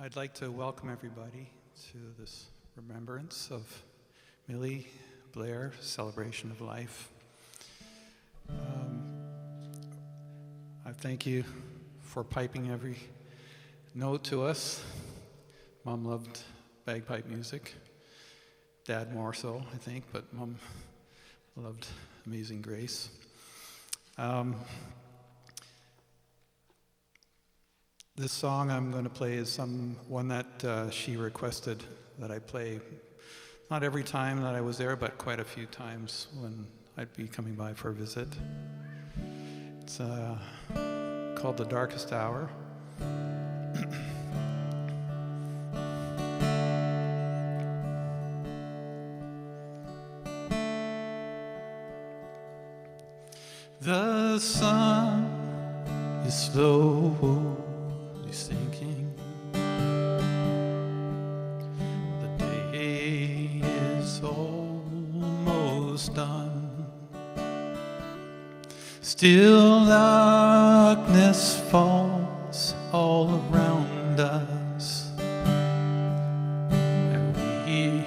I'd like to welcome everybody to this remembrance of Millie, Blair, celebration of life. I thank you for piping every note to us. Mom loved bagpipe music. Dad more so, I think, but Mom loved Amazing Grace. This song I'm going to play is one that she requested that I play, not every time that I was there, but quite a few times when I'd be coming by for a visit. It's called The Darkest Hour. The sun is slowly sinking. The day is almost done. Still darkness falls all around us, and we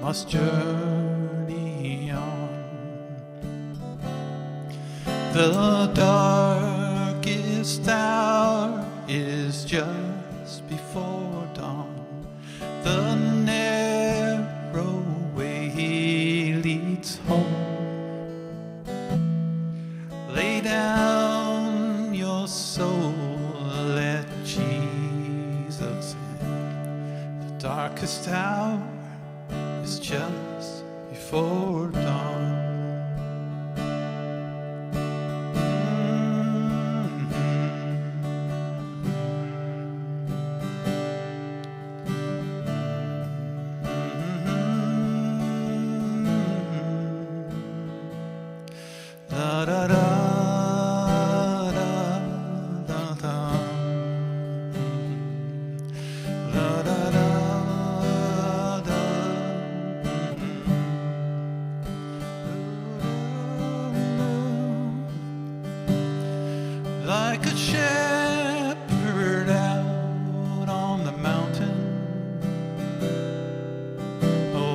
must journey on. The darkest hour is just before dawn. The narrow way leads home. Lay down your soul, let Jesus in. The darkest hour is just before dawn. Like a shepherd out on the mountain,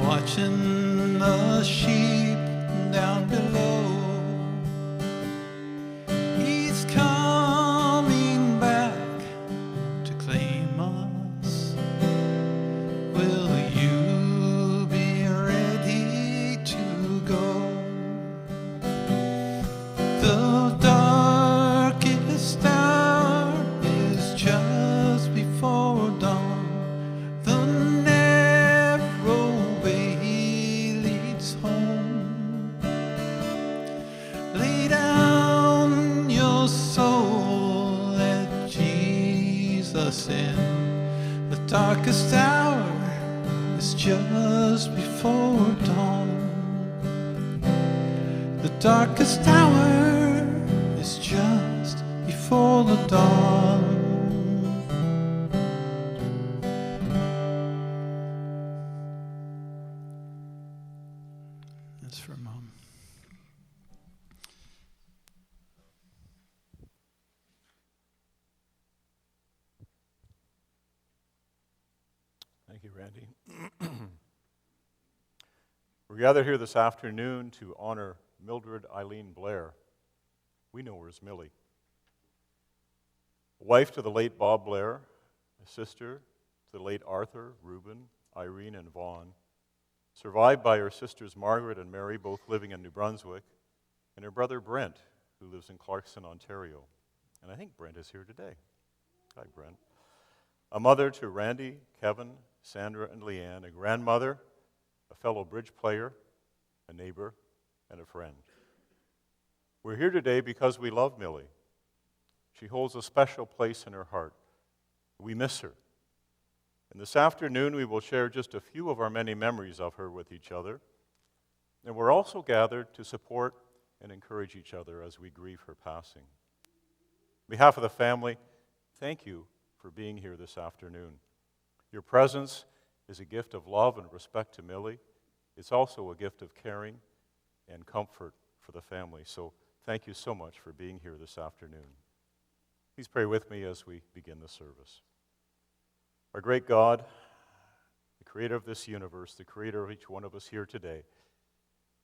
watching the sheep down below. He's coming back to claim us. Will you be ready to go? The darkest hour is just before dawn. The narrow way leads home. Lay down your soul, let Jesus in. The darkest hour is just before dawn. The darkest hour is just before the dawn. That's for Mom. Thank you, Randy. We're gathered here this afternoon to honor Mildred Eileen Blair. We know her as Millie. Wife to the late Bob Blair, a sister to the late Arthur, Reuben, Irene, and Vaughn, survived by her sisters Margaret and Mary, both living in New Brunswick, and her brother Brent, who lives in Clarkson, Ontario. And I think Brent is here today. Hi, Brent. A mother to Randy, Kevin, Sandra, and Leanne, a grandmother, a fellow bridge player, a neighbor, and a friend. We're here today because we love Millie. She holds a special place in her heart. We miss her. And this afternoon we will share just a few of our many memories of her with each other. And we're also gathered to support and encourage each other as we grieve her passing. On behalf of the family, thank you for being here this afternoon. Your presence is a gift of love and respect to Millie. It's also a gift of caring and comfort for the family. So thank you so much for being here this afternoon. Please pray with me as we begin the service. Our great God, the creator of this universe, the creator of each one of us here today,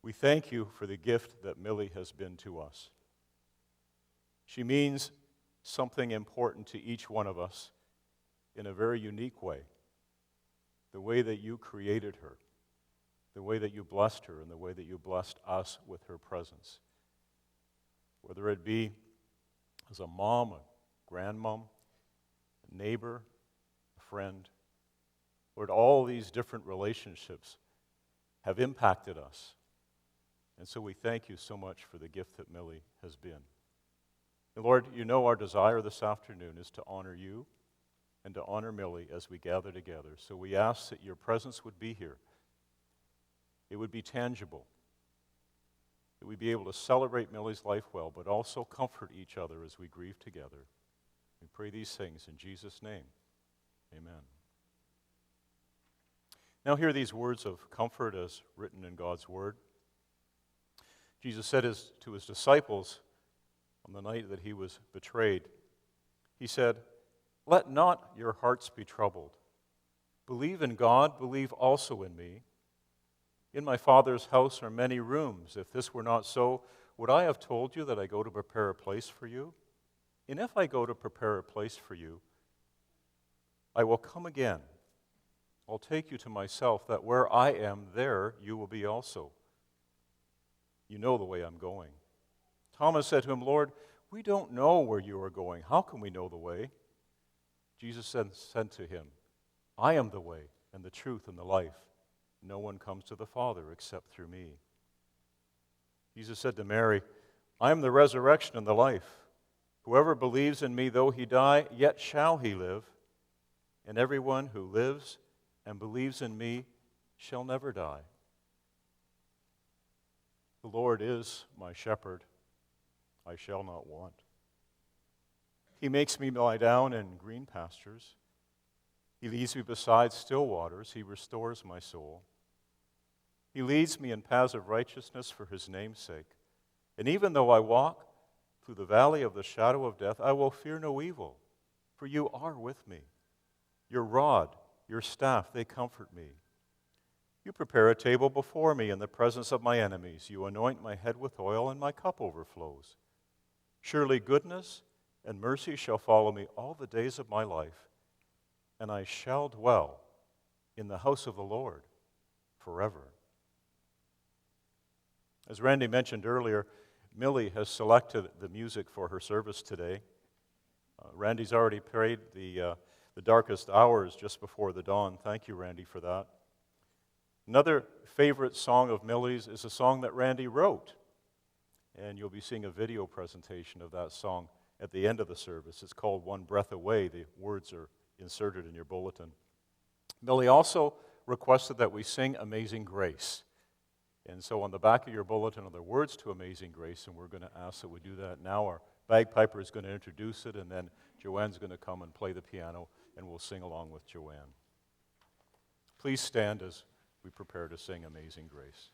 we thank you for the gift that Millie has been to us. She means something important to each one of us in a very unique way. The way that you created her, the way that you blessed her, and the way that you blessed us with her presence. Whether it be as a mom, a grandmom, a neighbor, a friend, Lord, all these different relationships have impacted us. And so we thank you so much for the gift that Millie has been. And Lord, you know our desire this afternoon is to honor you and to honor Millie as we gather together. So we ask that your presence would be here. It would be tangible. That we'd be able to celebrate Millie's life well, but also comfort each other as we grieve together. We pray these things in Jesus' name. Amen. Now hear these words of comfort as written in God's Word. Jesus said to his disciples on the night that he was betrayed, he said, "Let not your hearts be troubled. Believe in God, believe also in me. In my Father's house are many rooms. If this were not so, would I have told you that I go to prepare a place for you? And if I go to prepare a place for you, I will come again. I'll take you to myself, that where I am, there you will be also. You know the way I'm going." Thomas said to him, "Lord, we don't know where you are going. How can we know the way?" Jesus said to him, "I am the way and the truth and the life. No one comes to the Father except through me." Jesus said to Mary, "I am the resurrection and the life. Whoever believes in me, though he die, yet shall he live. And everyone who lives and believes in me shall never die." The Lord is my shepherd. I shall not want. He makes me lie down in green pastures. He leads me beside still waters. He restores my soul. He leads me in paths of righteousness for his name's sake. And even though I walk through the valley of the shadow of death, I will fear no evil, for you are with me. Your rod, your staff, they comfort me. You prepare a table before me in the presence of my enemies. You anoint my head with oil, and my cup overflows. Surely goodness and mercy shall follow me all the days of my life, and I shall dwell in the house of the Lord forever. As Randy mentioned earlier, Millie has selected the music for her service today. Randy's already prayed the darkest hours just before the dawn. Thank you, Randy, for that. Another favorite song of Millie's is a song that Randy wrote, and you'll be seeing a video presentation of that song at the end of the service. It's called "One Breath Away." The words are inserted in your bulletin. Millie also requested that we sing "Amazing Grace." And so on the back of your bulletin are the words to "Amazing Grace," and we're going to ask that we do that now. Our bagpiper is going to introduce it, and then Joanne's going to come and play the piano, and we'll sing along with Joanne. Please stand as we prepare to sing "Amazing Grace."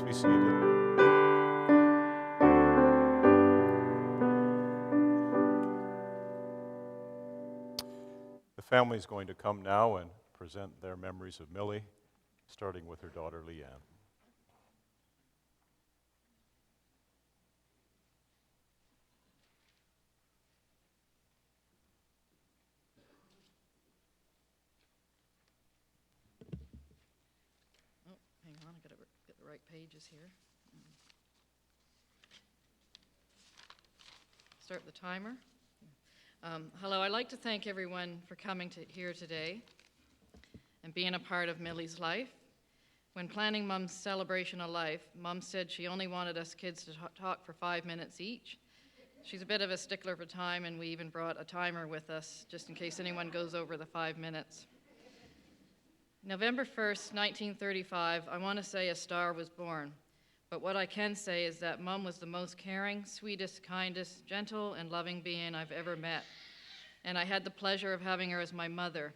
be seated. The family is going to come now and present their memories of Millie, starting with her daughter Leanne. Oh, hang on, I gotta get the right pages here. Start the timer. Hello, I'd like to thank everyone for coming here today and being a part of Millie's life. When planning Mom's celebration of life, Mom said she only wanted us kids to talk for 5 minutes each. She's a bit of a stickler for time, and we even brought a timer with us just in case anyone goes over the 5 minutes. November 1st, 1935, I want to say a star was born. But what I can say is that Mom was the most caring, sweetest, kindest, gentle, and loving being I've ever met. And I had the pleasure of having her as my mother.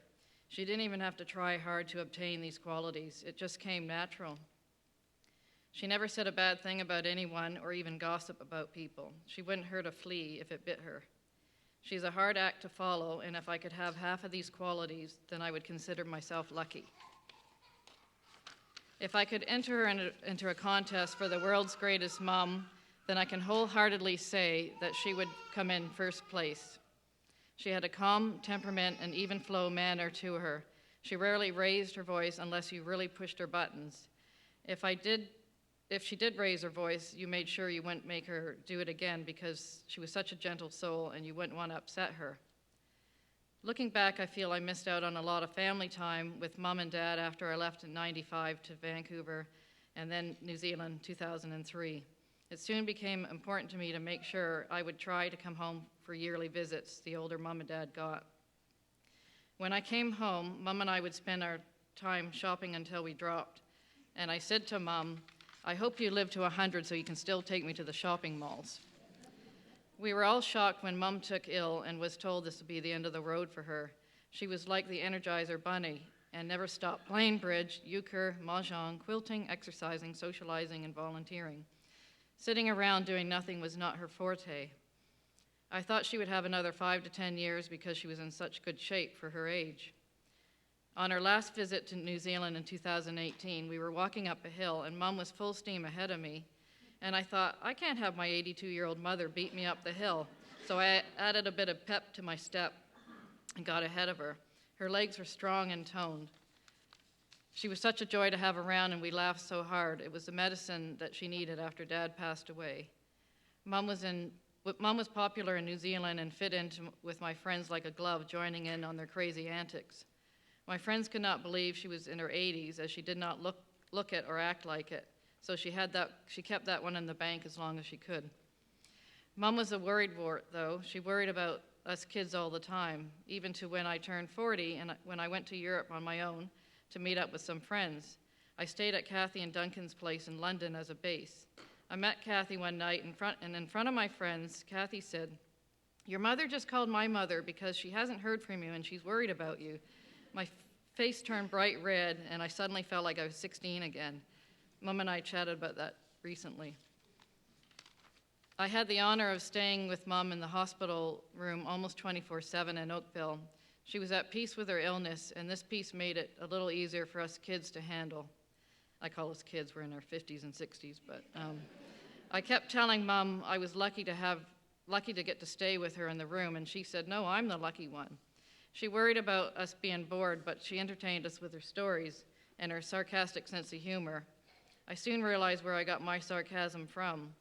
She didn't even have to try hard to obtain these qualities. It just came natural. She never said a bad thing about anyone or even gossip about people. She wouldn't hurt a flea if it bit her. She's a hard act to follow, and if I could have half of these qualities, then I would consider myself lucky. If I could enter her into a contest for the world's greatest mom, then I can wholeheartedly say that she would come in first place. She had a calm temperament and even flow manner to her. She rarely raised her voice unless you really pushed her buttons. If she did raise her voice, you made sure you wouldn't make her do it again because she was such a gentle soul and you wouldn't want to upset her. Looking back, I feel I missed out on a lot of family time with Mom and Dad after I left in '95 to Vancouver and then New Zealand 2003. It soon became important to me to make sure I would try to come home for yearly visits the older Mom and Dad got. When I came home, Mom and I would spend our time shopping until we dropped. And I said to Mom, I hope you live to 100 so you can still take me to the shopping malls. We were all shocked when Mom took ill and was told this would be the end of the road for her. She was like the Energizer Bunny and never stopped playing bridge, euchre, mahjong, quilting, exercising, socializing, and volunteering. Sitting around doing nothing was not her forte. I thought she would have another 5 to 10 years because she was in such good shape for her age. On her last visit to New Zealand in 2018, we were walking up a hill and Mom was full steam ahead of me. And I thought, I can't have my 82-year-old mother beat me up the hill. So I added a bit of pep to my step and got ahead of her. Her legs were strong and toned. She was such a joy to have around, and we laughed so hard. It was the medicine that she needed after Dad passed away. Mom was popular in New Zealand and fit in with my friends like a glove, joining in on their crazy antics. My friends could not believe she was in her 80s, as she did not look it or act like it. So she kept that one in the bank as long as she could. Mom was a worried wart, though. She worried about us kids all the time, even to when I turned 40 and when I went to Europe on my own to meet up with some friends. I stayed at Kathy and Duncan's place in London as a base. I met Kathy one night in front of my friends, Kathy said, "Your mother just called my mother because she hasn't heard from you and she's worried about you." My face turned bright red and I suddenly felt like I was 16 again. Mom and I chatted about that recently. I had the honor of staying with Mom in the hospital room almost 24/7 in Oakville. She was at peace with her illness, and this peace made it a little easier for us kids to handle. I call us kids, we're in our 50s and 60s, but I kept telling Mom I was lucky to get to stay with her in the room, and she said, "No, I'm the lucky one." She worried about us being bored, but she entertained us with her stories and her sarcastic sense of humor. I soon realized where I got my sarcasm from.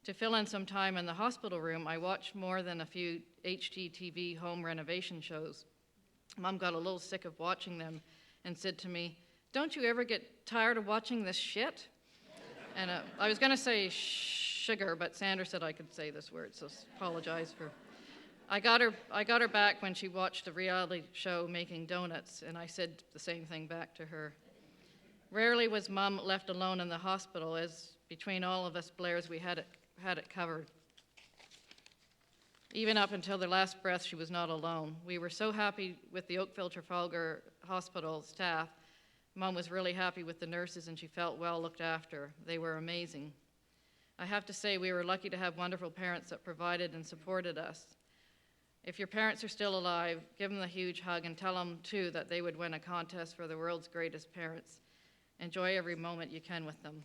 To fill in some time in the hospital room, I watched more than a few HGTV home renovation shows. Mom got a little sick of watching them and said to me, "Don't you ever get tired of watching this shit?" And I was going to say sugar, but Sandra said I could say this word, so apologize for. I got her back when she watched the reality show Making Donuts, and I said the same thing back to her. Rarely was Mom left alone in the hospital, as between all of us Blairs, we had it covered. Even up until the last breath, she was not alone. We were so happy with the Oakville Trafalgar Hospital staff Mom was really happy with the nurses and she felt well looked after. They were amazing. I have to say we were lucky to have wonderful parents that provided and supported us. If your parents are still alive, give them a huge hug and tell them, too, that they would win a contest for the world's greatest parents. Enjoy every moment you can with them.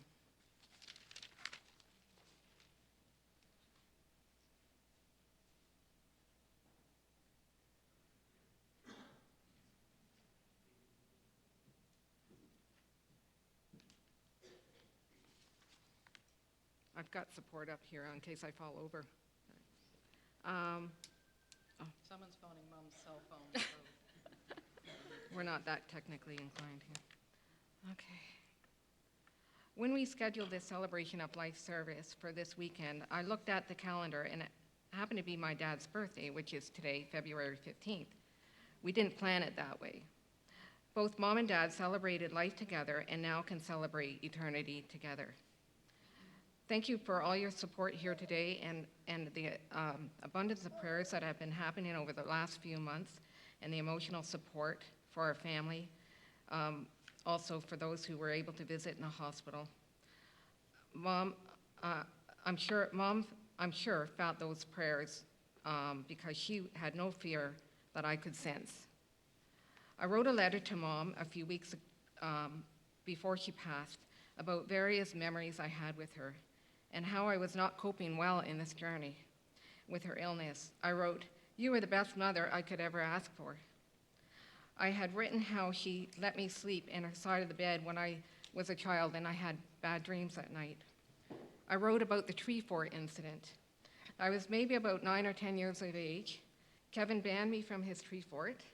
I've got support up here in case I fall over. Someone's phoning Mom's cell phone. We're not that technically inclined here. Okay. When we scheduled this celebration of life service for this weekend, I looked at the calendar and it happened to be my dad's birthday, which is today, February 15th. We didn't plan it that way. Both Mom and Dad celebrated life together and now can celebrate eternity together. Thank you for all your support here today and the abundance of prayers that have been happening over the last few months and the emotional support for our family, also for those who were able to visit in the hospital. Mom, I'm sure felt those prayers because she had no fear that I could sense. I wrote a letter to Mom a few weeks before she passed about various memories I had with her and how I was not coping well in this journey with her illness. I wrote, "You were the best mother I could ever ask for." I had written how she let me sleep in her side of the bed when I was a child and I had bad dreams at night. I wrote about the tree fort incident. I was maybe about 9 or 10 years of age. Kevin banned me from his tree fort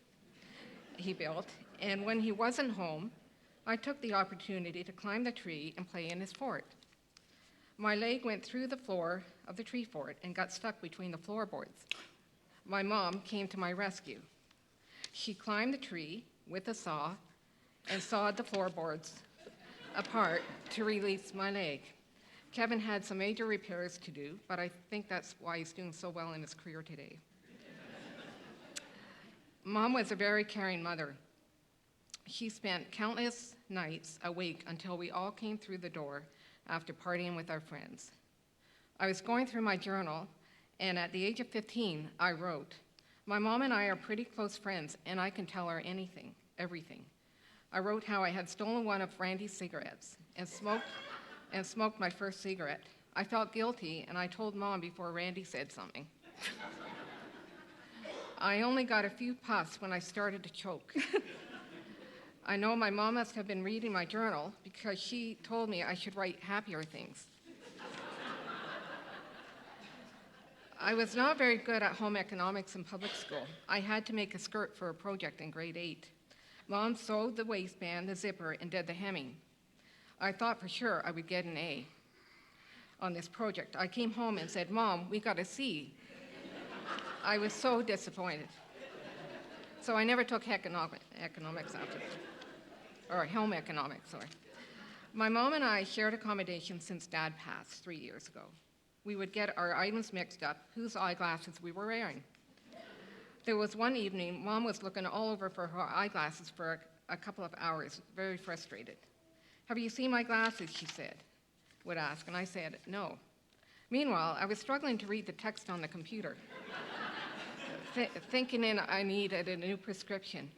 he built, and when he wasn't home, I took the opportunity to climb the tree and play in his fort. My leg went through the floor of the tree fort and got stuck between the floorboards. My mom came to my rescue. She climbed the tree with a saw and sawed the floorboards apart to release my leg. Kevin had some major repairs to do, but I think that's why he's doing so well in his career today. Mom was a very caring mother. She spent countless nights awake until we all came through the door after partying with our friends. I was going through my journal, and at the age of 15, I wrote, "My mom and I are pretty close friends, and I can tell her anything, everything." I wrote how I had stolen one of Randy's cigarettes and smoked my first cigarette. I felt guilty, and I told Mom before Randy said something. I only got a few puffs when I started to choke. I know my mom must have been reading my journal because she told me I should write happier things. I was not very good at home economics in public school. I had to make a skirt for a project in grade 8. Mom sewed the waistband, the zipper, and did the hemming. I thought for sure I would get an A on this project. I came home and said, "Mom, we got a C." I was so disappointed. So I never took economics after that. Or home economics, sorry. My mom and I shared accommodation since Dad passed 3 years ago. We would get our items mixed up, whose eyeglasses we were wearing. There was one evening, Mom was looking all over for her eyeglasses for a couple of hours, very frustrated. "Have you seen my glasses?" she would ask, and I said, "No." Meanwhile, I was struggling to read the text on the computer, thinking I needed a new prescription.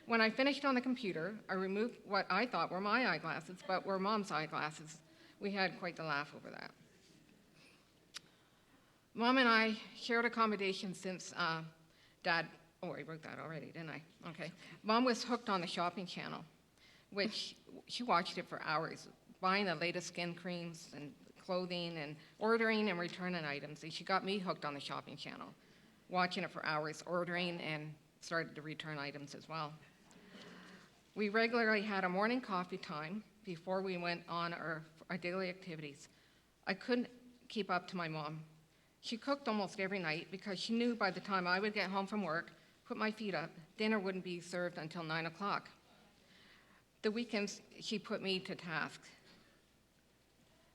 When I finished on the computer, I removed what I thought were my eyeglasses, but were Mom's eyeglasses. We had quite the laugh over that. Mom and I shared accommodation since Dad, I wrote that already, didn't I? Okay. Mom was hooked on the shopping channel, which she watched it for hours, buying the latest skin creams and clothing and ordering and returning items. And she got me hooked on the shopping channel, watching it for hours, ordering, and started to return items as well. We regularly had a morning coffee time before we went on our daily activities. I couldn't keep up to my mom. She cooked almost every night because she knew by the time I would get home from work, put my feet up, dinner wouldn't be served until 9 o'clock. The weekends, she put me to task.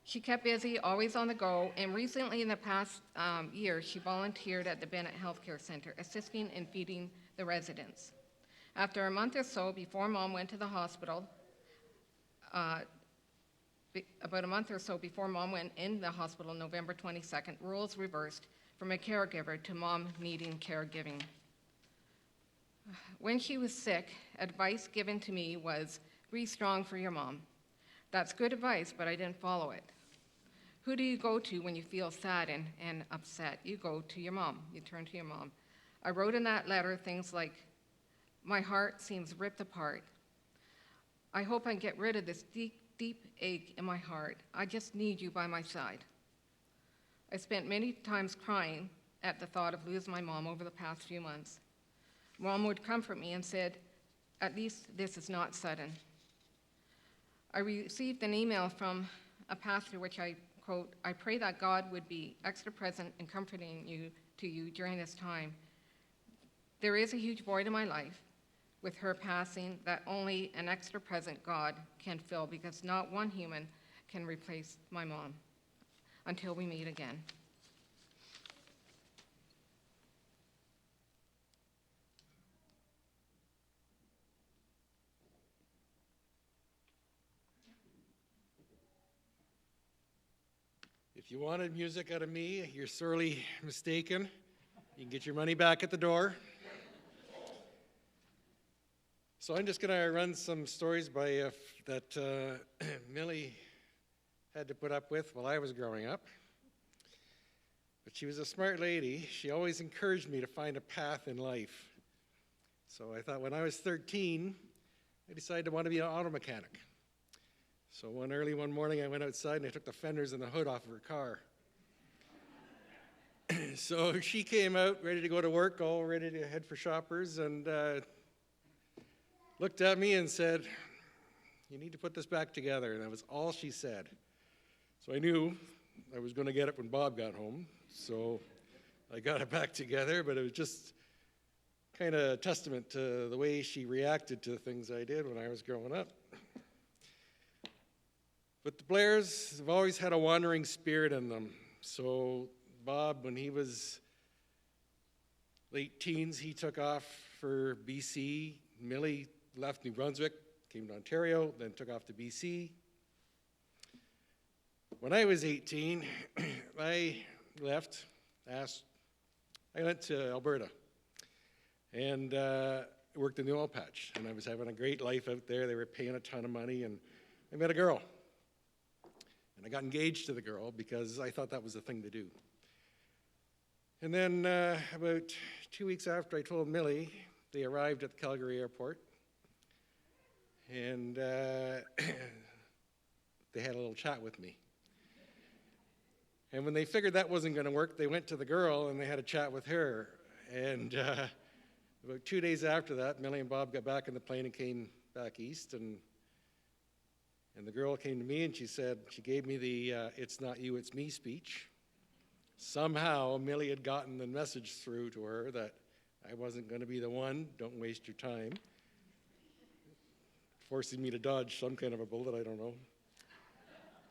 She kept busy, always on the go, and recently in the past year, she volunteered at the Bennett Healthcare Center, assisting in feeding the residents. After a month or so before Mom went to the hospital, about a month or so before Mom went in the hospital, November 22nd, roles reversed from a caregiver to Mom needing caregiving. When she was sick, advice given to me was, be strong for your mom. That's good advice, but I didn't follow it. Who do you go to when you feel sad and upset? You go to your mom. You turn to your mom. I wrote in that letter things like, my heart seems ripped apart. I hope I get rid of this deep ache in my heart. I just need you by my side. I spent many times crying at the thought of losing my mom over the past few months. Mom would comfort me and said, at least this is not sudden. I received an email from a pastor which I quote, I pray that God would be extra present and comforting to you during this time. There is a huge void in my life with her passing that only an extra present God can fill, because not one human can replace my mom. Until we meet again. If you wanted music out of me, you're sorely mistaken. You can get your money back at the door. So I'm just going to run some stories that Millie had to put up with while I was growing up. But she was a smart lady. She always encouraged me to find a path in life. So I thought when I was 13, I decided to want to be an auto mechanic. So one morning I went outside and I took the fenders and the hood off of her car. So she came out ready to go to work, all ready to head for Shoppers, and looked at me and said, you need to put this back together. And that was all she said. So I knew I was going to get it when Bob got home. So I got it back together, but it was just kind of a testament to the way she reacted to the things I did when I was growing up. But the Blairs have always had a wandering spirit in them. So Bob, when he was late teens, he took off for BC. Millie left New Brunswick, came to Ontario, then took off to BC. When I was 18, I left, I went to Alberta and worked in the oil patch. And I was having a great life out there. They were paying a ton of money, and I met a girl. And I got engaged to the girl because I thought that was the thing to do. And then about 2 weeks after I told Millie, they arrived at the Calgary airport. And they had a little chat with me. And when they figured that wasn't going to work, they went to the girl and they had a chat with her. And about 2 days after that, Millie and Bob got back in the plane and came back east. And the girl came to me and she said, she gave me the it's not you, it's me speech. Somehow Millie had gotten the message through to her that I wasn't going to be the one, don't waste your time. Forcing me to dodge some kind of a bullet, I don't know.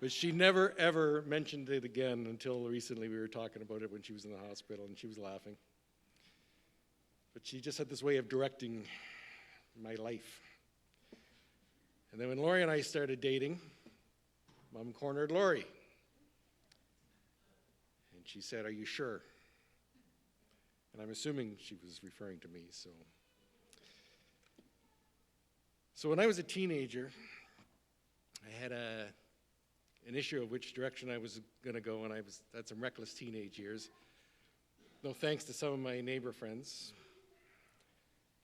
But she never, ever mentioned it again until recently. We were talking about it when she was in the hospital, and she was laughing. But she just had this way of directing my life. And then when Lori and I started dating, Mom cornered Lori. And she said, are you sure? And I'm assuming she was referring to me, So when I was a teenager, I had an issue of which direction I was going to go, and I had some reckless teenage years. No thanks to some of my neighbor friends.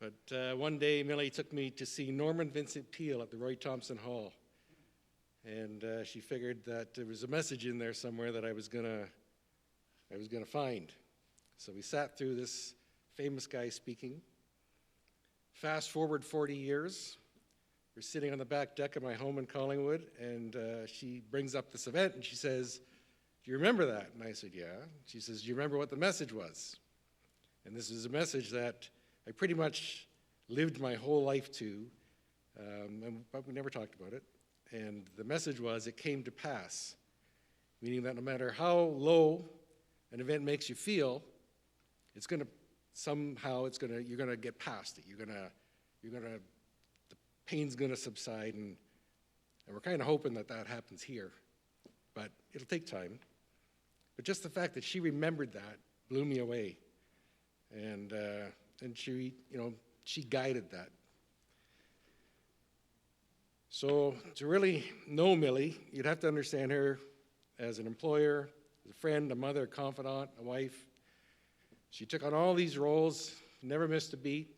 But one day, Millie took me to see Norman Vincent Peale at the Roy Thompson Hall. And she figured that there was a message in there somewhere that I was gonna find. So we sat through this famous guy speaking. Fast forward 40 years. We're sitting on the back deck of my home in Collingwood, and she brings up this event, and she says, do you remember that? And I said, yeah. She says, do you remember what the message was? And this is a message that I pretty much lived my whole life to, but we never talked about it. And the message was, it came to pass, meaning that no matter how low an event makes you feel, it's going to, somehow you're going to get past it. You're going to the pain's gonna subside, and we're kind of hoping that that happens here, but it'll take time. But just the fact that she remembered that blew me away, and she, she guided that. So to really know Millie, you'd have to understand her as an employer, as a friend, a mother, a confidant, a wife. She took on all these roles, never missed a beat.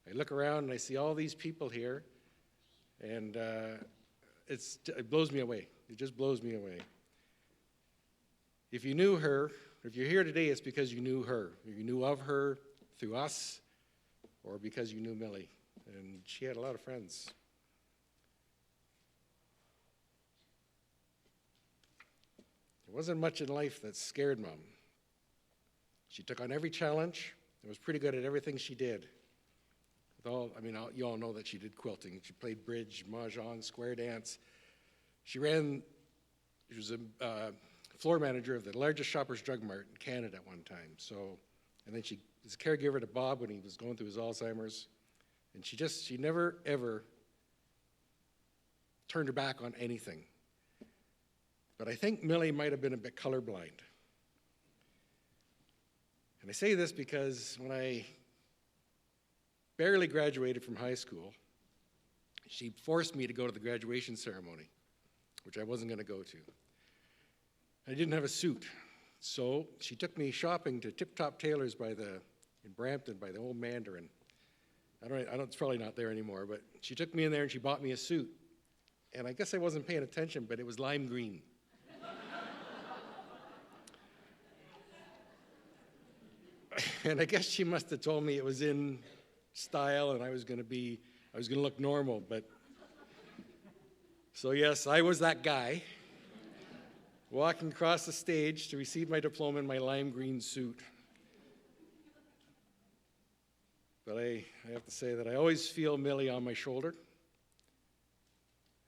I look around and I see all these people here, and it blows me away. It just blows me away. If you knew her, if you're here today, it's because you knew her. You knew of her through us, or because you knew Millie. And she had a lot of friends. There wasn't much in life that scared Mom. She took on every challenge and was pretty good at everything she did. You all know that she did quilting. She played bridge, mahjong, square dance. She was a floor manager of the largest Shoppers Drug Mart in Canada at one time. And then she was a caregiver to Bob when he was going through his Alzheimer's. And she never, ever turned her back on anything. But I think Millie might have been a bit colorblind. And I say this because when I barely graduated from high school, she forced me to go to the graduation ceremony, which I wasn't going to go to. I didn't have a suit, so she took me shopping to Tip Top Tailors in Brampton by the old Mandarin. It's probably not there anymore, but she took me in there and she bought me a suit. And I guess I wasn't paying attention, but it was lime green. And I guess she must have told me it was in style and I was going to look normal, but so yes, I was that guy walking across the stage to receive my diploma in my lime green suit. But I have to say that I always feel Millie on my shoulder,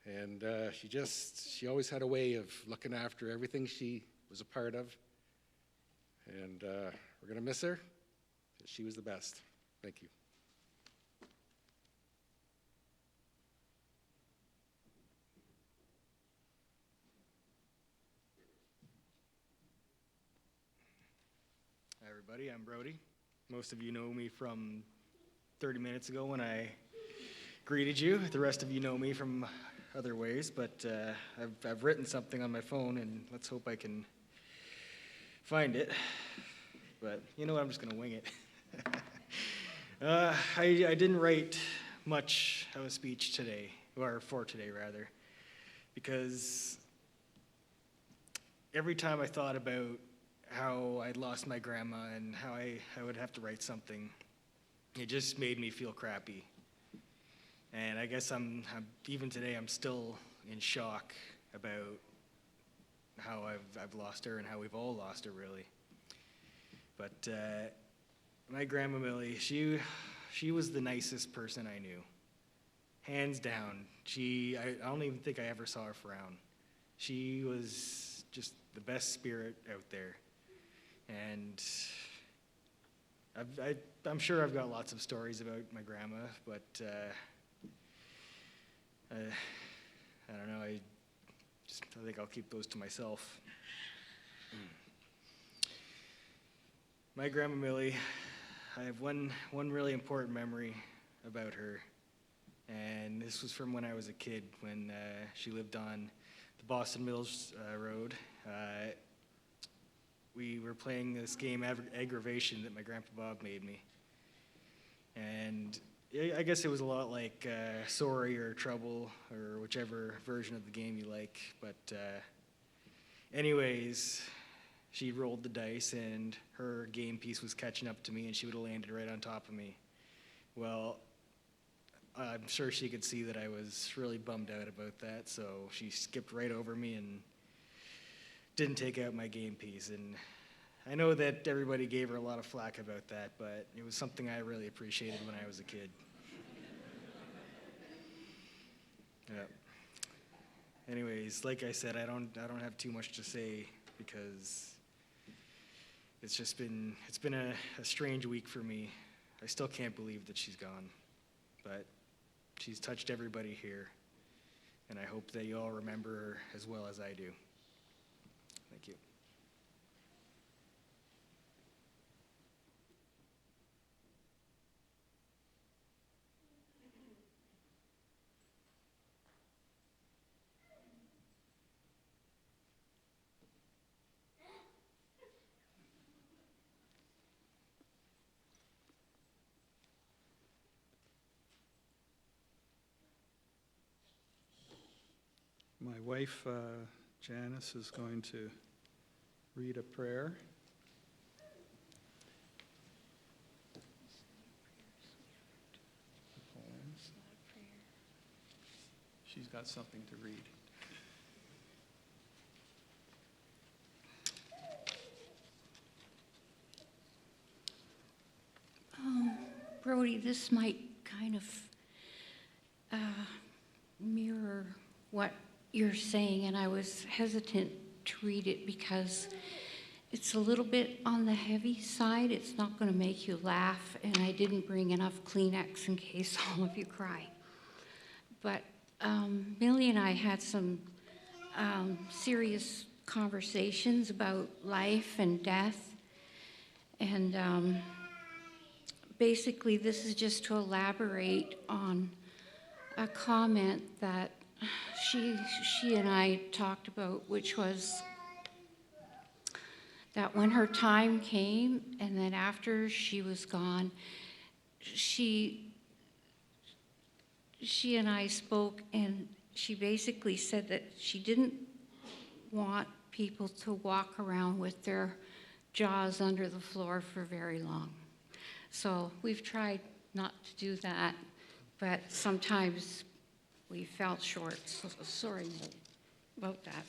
and she always had a way of looking after everything she was a part of, and we're going to miss her. She was the best. Thank you. Hi everybody, I'm Brody. Most of you know me from 30 minutes ago when I greeted you. The rest of you know me from other ways, but I've written something on my phone, and let's hope I can find it. But you know what, I'm just going to wing it. I didn't write much of a speech today, or for today rather, because every time I thought about how I'd lost my grandma and how I would have to write something, it just made me feel crappy. And I guess even today I'm still in shock about how I've lost her and how we've all lost her, really. But my grandma Millie, she was the nicest person I knew, hands down. I don't even think I ever saw her frown. She was just the best spirit out there. And I'm sure I've got lots of stories about my grandma, but I don't know, I think I'll keep those to myself. My grandma Millie, I have one really important memory about her, and this was from when I was a kid, when she lived on the Boston Mills Road. We were playing this game, Aggravation, that my Grandpa Bob made me. And I guess it was a lot like Sorry or Trouble, or whichever version of the game you like. But anyways, she rolled the dice, and her game piece was catching up to me, and she would have landed right on top of me. Well, I'm sure she could see that I was really bummed out about that, so she skipped right over me and didn't take out my game piece. And I know that everybody gave her a lot of flack about that, but it was something I really appreciated when I was a kid. Yeah. Anyways, like I said, I don't have too much to say because it's been a strange week for me. I still can't believe that she's gone. but she's touched everybody here, and I hope that you all remember her as well as I do. Thank you. My wife, Janice, is going to read a prayer. She's got something to read. Brody, this might kind of mirror what you're saying, and I was hesitant to read it because it's a little bit on the heavy side. It's not going to make you laugh, and I didn't bring enough Kleenex in case all of you cry. But Millie and I had some serious conversations about life and death, and basically this is just to elaborate on a comment that she and I talked about, which was that when her time came and then after she was gone, she and I spoke, and she basically said that she didn't want people to walk around with their jaws under the floor for very long. So we've tried not to do that, but sometimes we fell short, so sorry about that.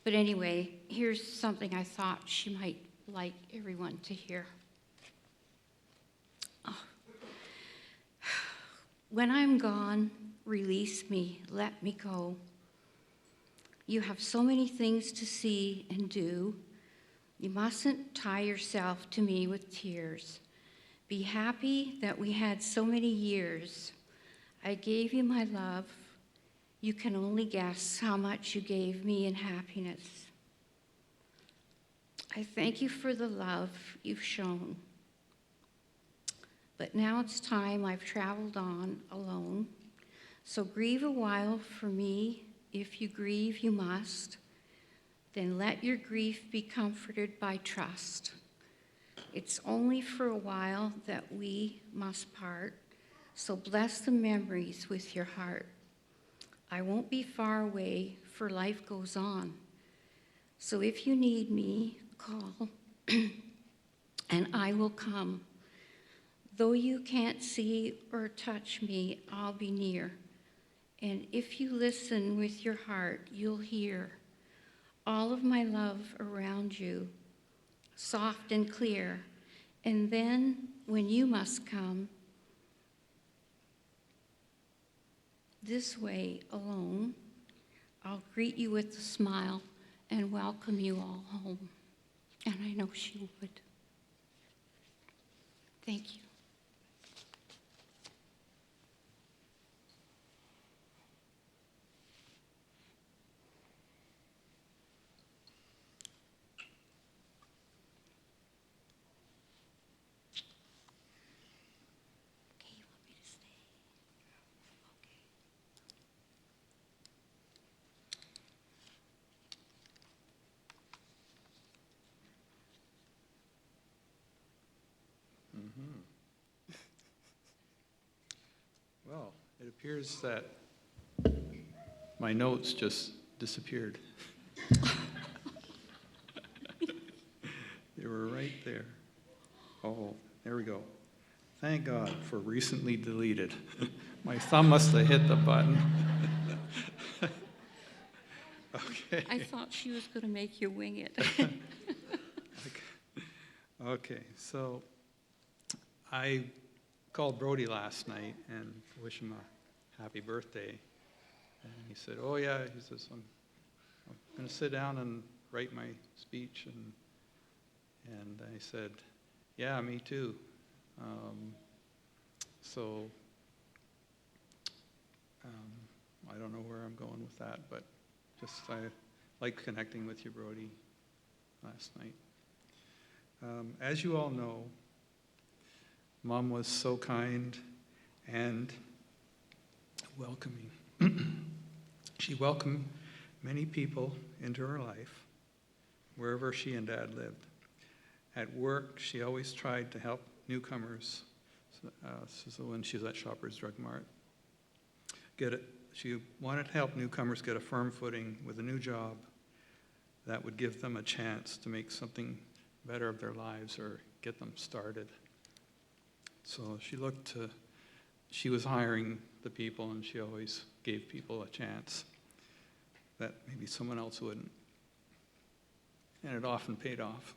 But anyway, here's something I thought she might like everyone to hear. Oh. When I'm gone, release me, let me go. You have so many things to see and do. You mustn't tie yourself to me with tears. Be happy that we had so many years. I gave you my love. You can only guess how much you gave me in happiness. I thank you for the love you've shown. But now it's time I've traveled on alone. So grieve a while for me. If you grieve, you must. Then let your grief be comforted by trust. It's only for a while that we must part. So bless the memories with your heart. I won't be far away, for life goes on. So if you need me, call, and I will come. Though you can't see or touch me, I'll be near. And if you listen with your heart, you'll hear all of my love around you, soft and clear. And then, when you must come, this way alone, I'll greet you with a smile and welcome you all home. And I know she would. Thank you. Okay, you want me to stay? Okay. Well, it appears that my notes just disappeared. They were right there. Oh, there we go. Thank God for recently deleted. My thumb must have hit the button. Okay. I thought she was going to make you wing it. Okay, so I called Brody last night and wished him a happy birthday. And he said, oh yeah, he says, I'm going to sit down and write my speech. And I said, yeah, me too. So I don't know where I'm going with that, but just I like connecting with you, Brody, last night. As you all know, Mom was so kind and welcoming. She welcomed many people into her life, wherever she and Dad lived. At work, she always tried to help newcomers. So when she was at Shoppers Drug Mart, she wanted to help newcomers get a firm footing with a new job that would give them a chance to make something better of their lives or get them started. So she was hiring the people, and she always gave people a chance that maybe someone else wouldn't. And it often paid off.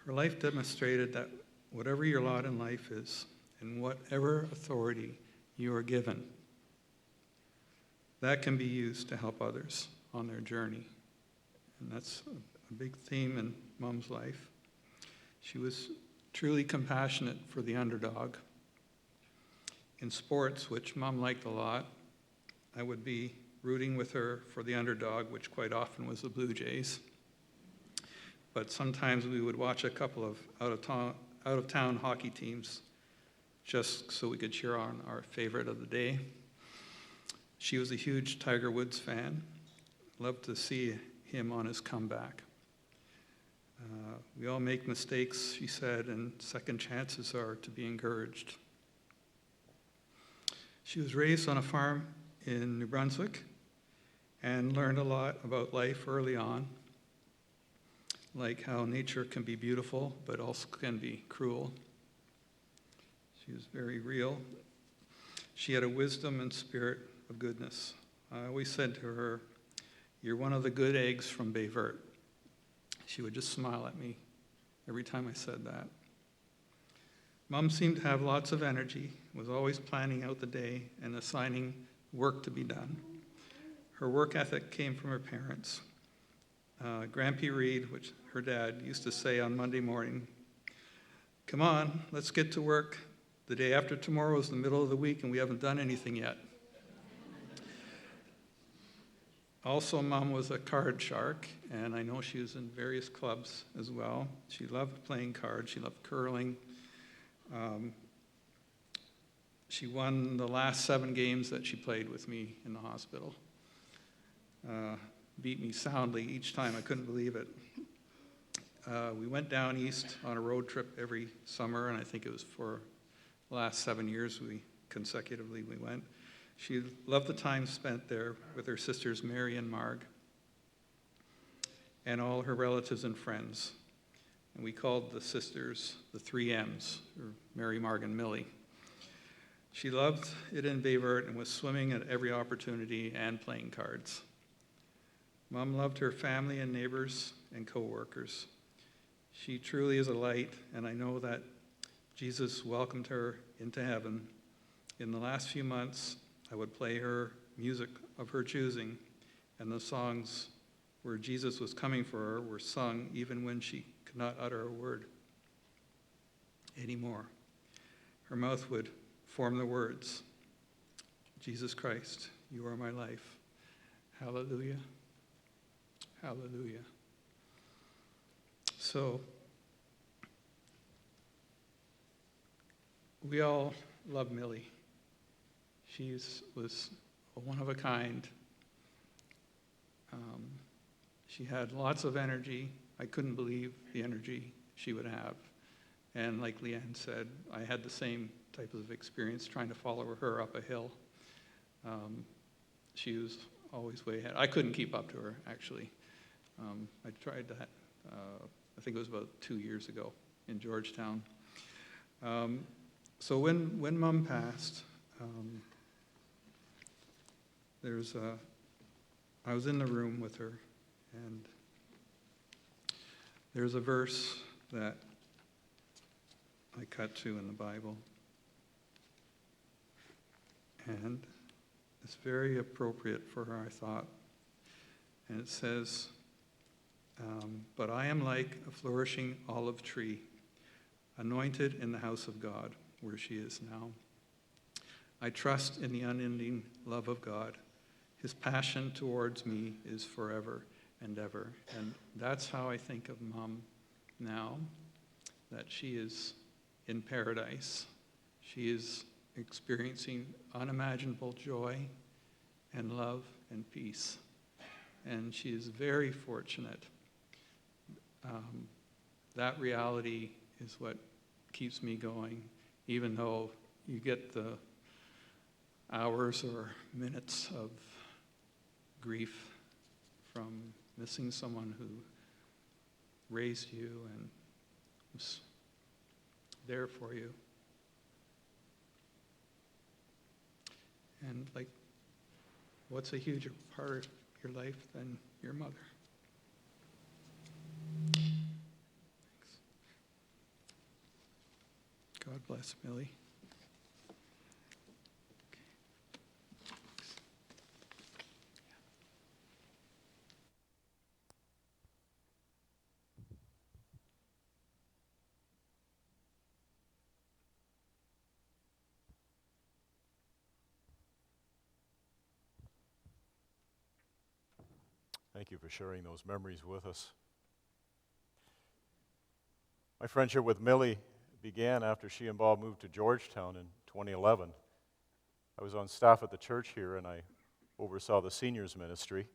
Her life demonstrated that whatever your lot in life is, and whatever authority you are given, that can be used to help others on their journey. And that's a big theme in Mom's life. She was truly compassionate for the underdog. In sports, which Mom liked a lot, I would be rooting with her for the underdog, which quite often was the Blue Jays. But sometimes we would watch a couple of out-of-town hockey teams just so we could cheer on our favorite of the day. She was a huge Tiger Woods fan. Loved to see him on his comeback. We all make mistakes, she said, and second chances are to be encouraged. She was raised on a farm in New Brunswick and learned a lot about life early on, like how nature can be beautiful but also can be cruel. She was very real. She had a wisdom and spirit of goodness. I always said to her, "You're one of the good eggs from Bay Verte." She would just smile at me every time I said that. Mom seemed to have lots of energy, was always planning out the day and assigning work to be done. Her work ethic came from her parents. Grampy Reed, which her dad used to say on Monday morning, "Come on, let's get to work. The day after tomorrow is the middle of the week and we haven't done anything yet." Also, Mom was a card shark, and I know she was in various clubs as well. She loved playing cards. She loved curling. She won the last 7 games that she played with me in the hospital. Beat me soundly each time. I couldn't believe it. We went down east on a road trip every summer, and I think it was for the last 7 years we went. She loved the time spent there with her sisters Mary and Marg and all her relatives and friends. And we called the sisters the 3 M's, or Mary, Marg, and Millie. She loved it in Bay Verte and was swimming at every opportunity and playing cards. Mom loved her family and neighbors and co-workers. She truly is a light, and I know that Jesus welcomed her into heaven. In the last few months, I would play her music of her choosing, and the songs where Jesus was coming for her were sung even when she could not utter a word anymore. Her mouth would form the words, "Jesus Christ, you are my life. Hallelujah, hallelujah." So, we all love Millie. She was one of a kind. She had lots of energy. I couldn't believe the energy she would have. And like Leanne said, I had the same type of experience trying to follow her up a hill. She was always way ahead. I couldn't keep up to her, actually. I tried that, I think it was about 2 years ago in Georgetown. So when Mom passed, I was in the room with her, and there's a verse that I cut to in the Bible, and it's very appropriate for her, I thought. And it says, "But I am like a flourishing olive tree, anointed in the house of God," where she is now. I trust in the unending love of God. His passion towards me is forever and ever. And that's how I think of Mom now, that she is in paradise. She is experiencing unimaginable joy and love and peace. And she is very fortunate. That reality is what keeps me going, even though you get the hours or minutes of grief from missing someone who raised you and was there for you. And like, what's a huger part of your life than your mother? Thanks. God bless Millie. Thank you for sharing those memories with us. My friendship with Millie began after she and Bob moved to Georgetown in 2011. I was on staff at the church here and I oversaw the seniors ministry.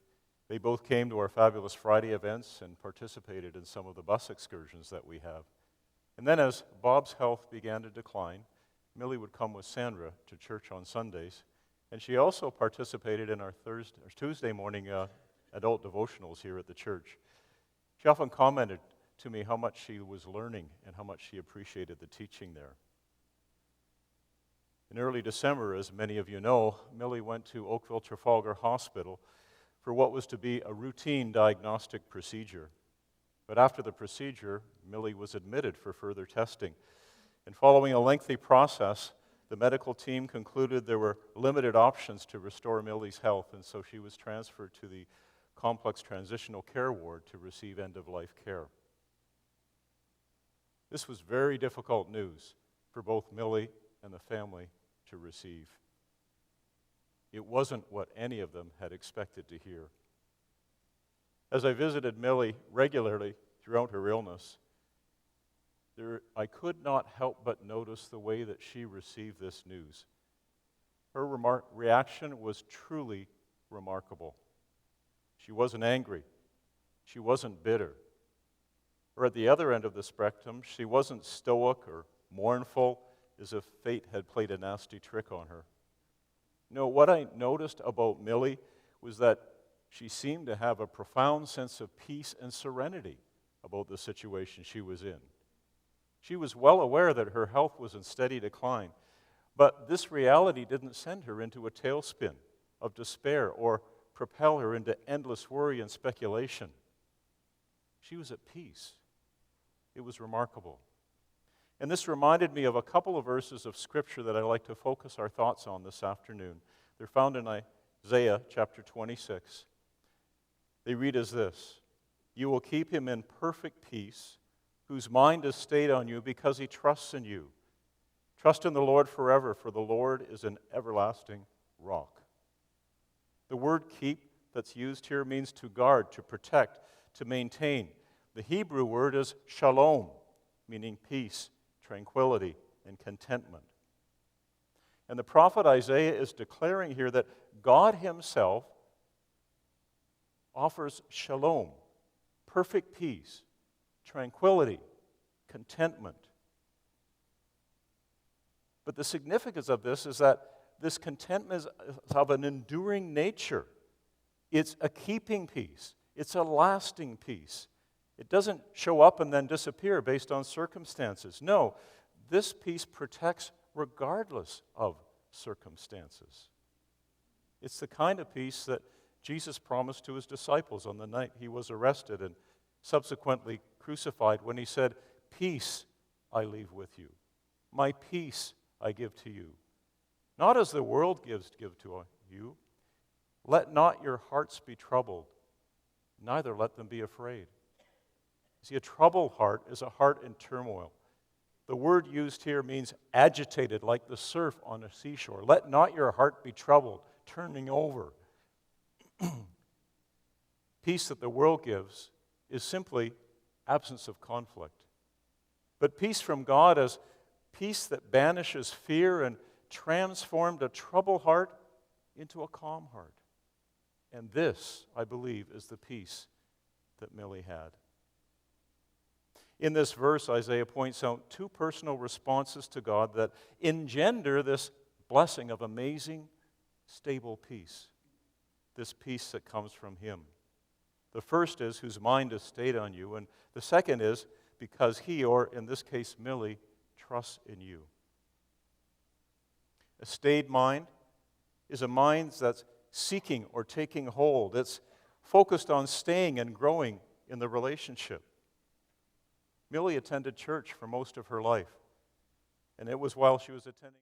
They both came to our Fabulous Friday events and participated in some of the bus excursions that we have. And then as Bob's health began to decline, Millie would come with Sandra to church on Sundays, and she also participated in our Tuesday morning adult devotionals here at the church. She often commented to me how much she was learning and how much she appreciated the teaching there. In early December, as many of you know, Millie went to Oakville Trafalgar Hospital for what was to be a routine diagnostic procedure. But after the procedure, Millie was admitted for further testing. And following a lengthy process, the medical team concluded there were limited options to restore Millie's health, and so she was transferred to the complex transitional care ward to receive end-of-life care. This was very difficult news for both Millie and the family to receive. It wasn't what any of them had expected to hear. As I visited Millie regularly throughout her illness, I could not help but notice the way that she received this news. Her reaction was truly remarkable. She wasn't angry. She wasn't bitter. Or at the other end of the spectrum, she wasn't stoic or mournful as if fate had played a nasty trick on her. No, what I noticed about Millie was that she seemed to have a profound sense of peace and serenity about the situation she was in. She was well aware that her health was in steady decline, but this reality didn't send her into a tailspin of despair or propel her into endless worry and speculation. She was at peace. It was remarkable. And this reminded me of a couple of verses of Scripture that I'd like to focus our thoughts on this afternoon. They're found in Isaiah chapter 26. They read as this: "You will keep him in perfect peace, whose mind is stayed on you because he trusts in you. Trust in the Lord forever, for the Lord is an everlasting rock." The word keep that's used here means to guard, to protect, to maintain. The Hebrew word is shalom, meaning peace, tranquility, and contentment. And the prophet Isaiah is declaring here that God himself offers shalom, perfect peace, tranquility, contentment. But the significance of this is that this contentment is of an enduring nature. It's a keeping peace. It's a lasting peace. It doesn't show up and then disappear based on circumstances. No, this peace protects regardless of circumstances. It's the kind of peace that Jesus promised to his disciples on the night he was arrested and subsequently crucified when he said, "Peace I leave with you. My peace I give to you. Not as the world give to you. Let not your hearts be troubled, neither let them be afraid." See, a troubled heart is a heart in turmoil. The word used here means agitated, like the surf on a seashore. Let not your heart be troubled, turning over. Peace that the world gives is simply absence of conflict. But peace from God is peace that banishes fear and transformed a troubled heart into a calm heart. And this, I believe, is the peace that Millie had. In this verse, Isaiah points out two personal responses to God that engender this blessing of amazing, stable peace. This peace that comes from Him. The first is, whose mind is stayed on you, and the second is, because he, or in this case Millie, trusts in you. A stayed mind is a mind that's seeking or taking hold. It's focused on staying and growing in the relationship. Millie attended church for most of her life, and it was while she was attending